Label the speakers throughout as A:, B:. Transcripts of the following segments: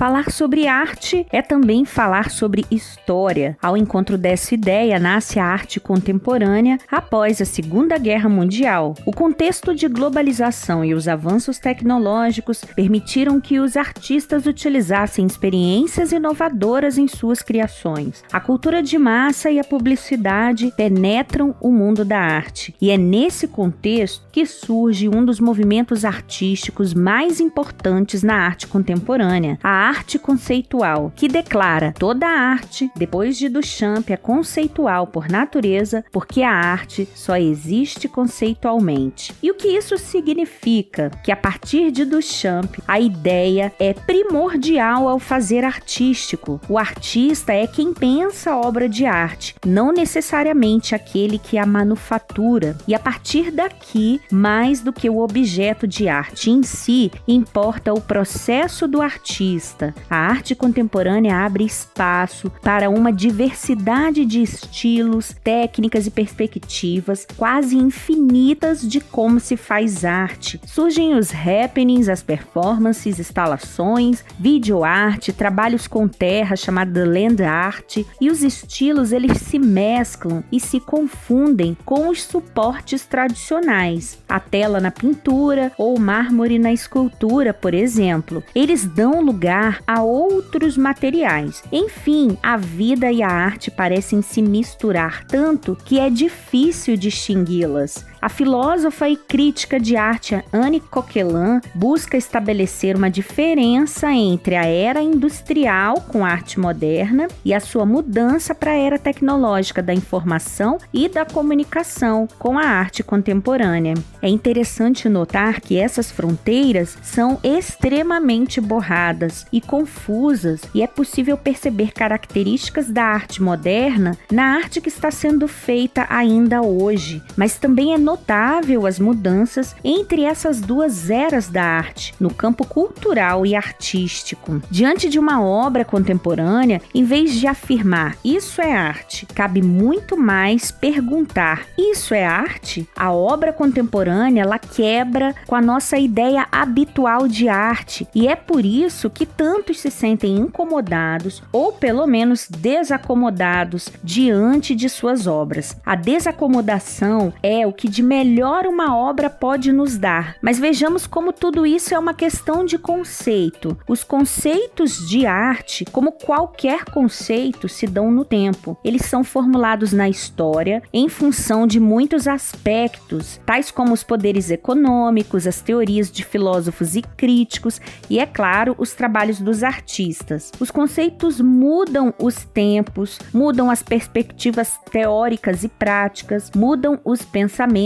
A: Falar sobre arte é também falar sobre história. Ao encontro dessa ideia, nasce a arte contemporânea após a Segunda Guerra Mundial. O contexto de globalização e os avanços tecnológicos permitiram que os artistas utilizassem experiências inovadoras em suas criações. A cultura de massa e a publicidade penetram o mundo da arte. E é nesse contexto que surge um dos movimentos artísticos mais importantes na arte contemporânea, a arte conceitual, que declara toda a arte, depois de Duchamp, é conceitual por natureza, porque a arte só existe conceitualmente. E o que isso significa? Que a partir de Duchamp, a ideia é primordial ao fazer artístico. O artista é quem pensa a obra de arte, não necessariamente aquele que a manufatura. E a partir daqui, mais do que o objeto de arte em si, importa o processo do artista. A arte contemporânea abre espaço para uma diversidade de estilos, técnicas e perspectivas quase infinitas de como se faz arte. Surgem os happenings, as performances, instalações, videoarte, trabalhos com terra chamada land art, e os estilos eles se mesclam e se confundem com os suportes tradicionais. A tela na pintura ou o mármore na escultura, por exemplo. Eles dão lugar a outros materiais. Enfim, a vida e a arte parecem se misturar tanto que é difícil distingui-las. A filósofa e crítica de arte Anne Coquelin busca estabelecer uma diferença entre a era industrial com a arte moderna e a sua mudança para a era tecnológica da informação e da comunicação com a arte contemporânea. É interessante notar que essas fronteiras são extremamente borradas e confusas, e é possível perceber características da arte moderna na arte que está sendo feita ainda hoje, mas também é notável as mudanças entre essas duas eras da arte, no campo cultural e artístico. Diante de uma obra contemporânea, em vez de afirmar isso é arte, cabe muito mais perguntar: isso é arte? A obra contemporânea, ela quebra com a nossa ideia habitual de arte, e é por isso que tantos se sentem incomodados ou pelo menos desacomodados diante de suas obras. A desacomodação é o que de melhor uma obra pode nos dar, mas vejamos como tudo isso é uma questão de conceito. Os conceitos de arte, como qualquer conceito, se dão no tempo. Eles são formulados na história em função de muitos aspectos, tais como os poderes econômicos, as teorias de filósofos e críticos e, é claro, os trabalhos dos artistas. Os conceitos mudam os tempos, mudam as perspectivas teóricas e práticas, mudam os pensamentos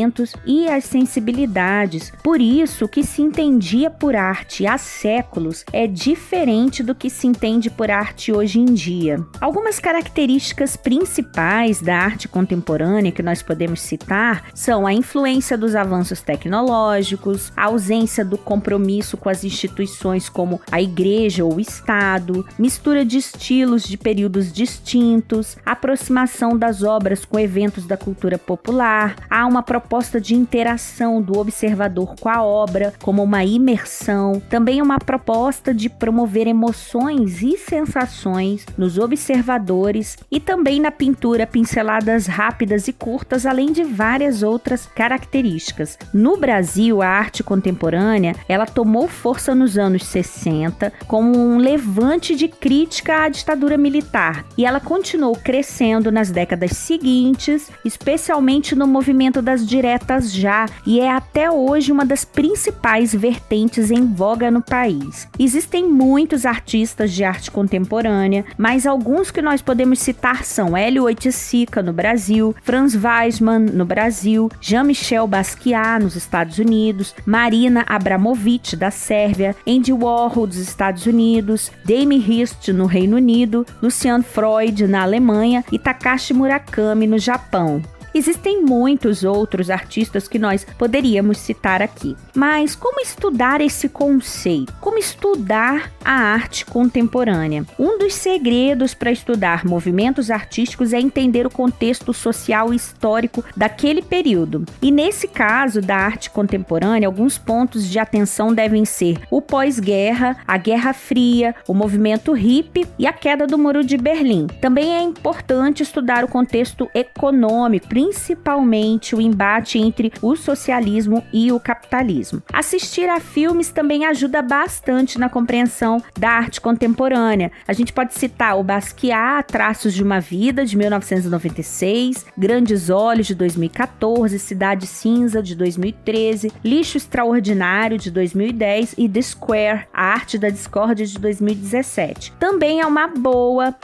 A: e as sensibilidades. Por isso, o que se entendia por arte há séculos é diferente do que se entende por arte hoje em dia. Algumas características principais da arte contemporânea que nós podemos citar são a influência dos avanços tecnológicos, a ausência do compromisso com as instituições como a igreja ou o Estado, mistura de estilos de períodos distintos, aproximação das obras com eventos da cultura popular, há uma proposta de interação do observador com a obra, como uma imersão, também uma proposta de promover emoções e sensações nos observadores e também na pintura pinceladas rápidas e curtas, além de várias outras características. No Brasil, a arte contemporânea, ela tomou força nos anos 60 como um levante de crítica à ditadura militar, e ela continuou crescendo nas décadas seguintes, especialmente no movimento das diretas já, e é até hoje uma das principais vertentes em voga no país. Existem muitos artistas de arte contemporânea, mas alguns que nós podemos citar são Hélio Oiticica no Brasil, Franz Weissmann no Brasil, Jean-Michel Basquiat nos Estados Unidos, Marina Abramović da Sérvia, Andy Warhol dos Estados Unidos, Damien Hirst no Reino Unido, Lucian Freud na Alemanha e Takashi Murakami no Japão. Existem muitos outros artistas que nós poderíamos citar aqui. Mas como estudar esse conceito? Como estudar a arte contemporânea? Um dos segredos para estudar movimentos artísticos é entender o contexto social e histórico daquele período. E nesse caso da arte contemporânea, alguns pontos de atenção devem ser o pós-guerra, a Guerra Fria, o movimento hippie e a queda do Muro de Berlim. Também é importante estudar o contexto econômico, principalmente o embate entre o socialismo e o capitalismo. Assistir a filmes também ajuda bastante na compreensão da arte contemporânea. A gente pode citar o Basquiat, Traços de uma Vida, de 1996, Grandes Olhos, de 2014, Cidade Cinza, de 2013, Lixo Extraordinário, de 2010 e The Square, A Arte da Discórdia, de 2017. Também é uma boa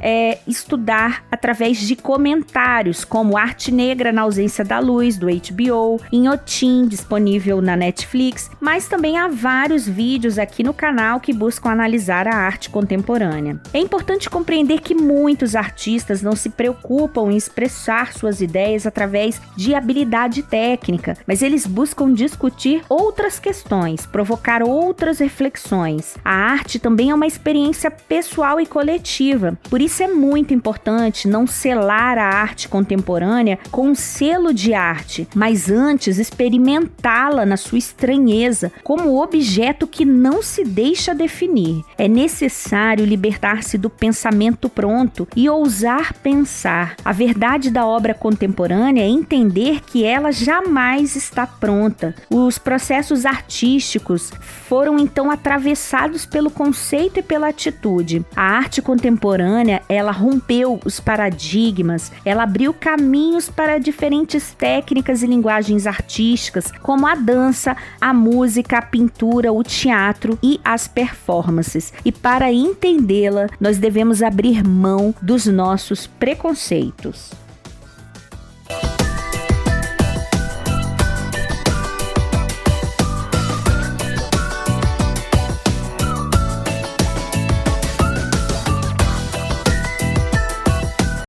A: estudar através de comentários, como Arte Negra na Ausência da Luz, do HBO, Inhotim, disponível na Netflix, mas também há vários vídeos aqui no canal que buscam analisar a arte contemporânea. É importante compreender que muitos artistas não se preocupam em expressar suas ideias através de habilidade técnica, mas eles buscam discutir outras questões, provocar outras reflexões. A arte também é uma experiência pessoal e coletiva, por isso é muito importante não selar a arte contemporânea com um selo de arte, mas antes experimentá-la na sua estranheza, como objeto que não se deixa definir. É necessário libertar-se do pensamento pronto e ousar pensar. A verdade da obra contemporânea é entender que ela jamais está pronta. Os processos artísticos foram então atravessados pelo conceito e pela atitude. A arte contemporânea, ela rompeu os paradigmas, ela abriu caminhos para diferentes técnicas e linguagens artísticas, como a dança, a música, a pintura, o teatro e as performances. E para entendê-la, nós devemos abrir mão dos nossos preconceitos.